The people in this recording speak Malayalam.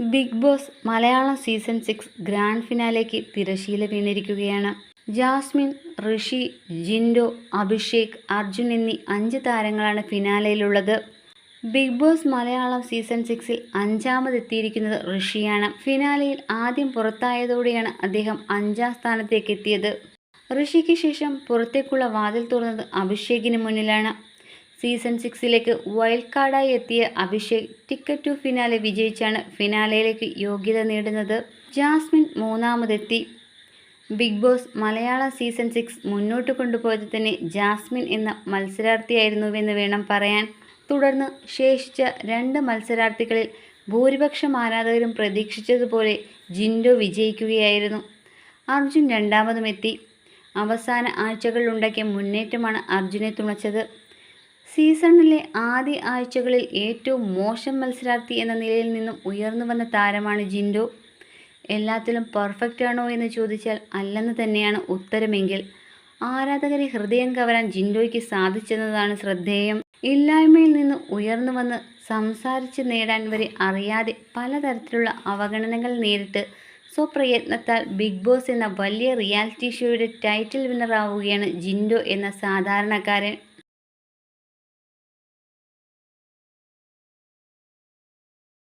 Big Boss Malayalam season 6 grand ഫിനാലേക്ക് തിരശീല വീണിരിക്കുകയാണ്. ജാസ്മിൻ, ഋഷി, ജിൻഡോ, അഭിഷേക്, അർജുൻ എന്നീ 5 താരങ്ങളാണ് ഫിനാലയിലുള്ളത്. ബിഗ് ബോസ് മലയാളം സീസൺ 6-ൽ 5-മതെത്തിയിരിക്കുന്നത് ഋഷിയാണ്. ഫിനാലയിൽ ആദ്യം പുറത്തായതോടെയാണ് അദ്ദേഹം 5-ാം സ്ഥാനത്തേക്ക് എത്തിയത്. ഋഷിക്ക് ശേഷം പുറത്തേക്കുള്ള വാതിൽ തുറന്നത് അഭിഷേകിന് മുന്നിലാണ്. സീസൺ 6-ലേക്ക് വൈൽഡ് കാർഡായി എത്തിയ അഭിഷേക് ടിക്കറ്റ് ടു ഫിനാലെ വിജയിച്ചാണ് ഫിനാലയിലേക്ക് യോഗ്യത നേടുന്നത്. ജാസ്മിൻ 3-മതെത്തി. ബിഗ് ബോസ് മലയാളം സീസൺ 6 മുന്നോട്ട് കൊണ്ടുപോയത് തന്നെ ജാസ്മിൻ എന്ന മത്സരാർത്ഥിയായിരുന്നുവെന്ന് വേണം പറയാൻ. തുടർന്ന് ശേഷിച്ച 2 മത്സരാർത്ഥികളിൽ ഭൂരിപക്ഷം ആരാധകരും പ്രതീക്ഷിച്ചതുപോലെ ജിൻഡോ വിജയിക്കുകയായിരുന്നു. അർജുൻ 2-മതുമെത്തി. അവസാന ആഴ്ചകളിലുണ്ടാക്കിയ മുന്നേറ്റമാണ് അർജുനെ തുണച്ചത്. സീസണിലെ ആദ്യ ആഴ്ചകളിൽ ഏറ്റവും മോശം മത്സരാർത്ഥി എന്ന നിലയിൽ നിന്നും ഉയർന്നു വന്ന താരമാണ് ജിൻഡോ. എല്ലാത്തിലും പെർഫെക്റ്റ് ആണോ എന്ന് ചോദിച്ചാൽ അല്ലെന്ന് തന്നെയാണ് ഉത്തരമെങ്കിൽ ആരാധകരെ ഹൃദയം കവരാൻ ജിൻഡോയ്ക്ക് സാധിച്ചെന്നതാണ് ശ്രദ്ധേയം. ഇല്ലായ്മയിൽ നിന്ന് ഉയർന്നു വന്ന് സംസാരിച്ച് നേടാൻ വരെ അറിയാതെ പലതരത്തിലുള്ള അവഗണനകൾ നേരിട്ട് സ്വപ്രയത്നത്താൽ ബിഗ് ബോസ് എന്ന വലിയ റിയാലിറ്റി ഷോയുടെ ടൈറ്റിൽ വിന്നറാവുകയാണ് ജിൻഡോ എന്ന സാധാരണക്കാരൻ.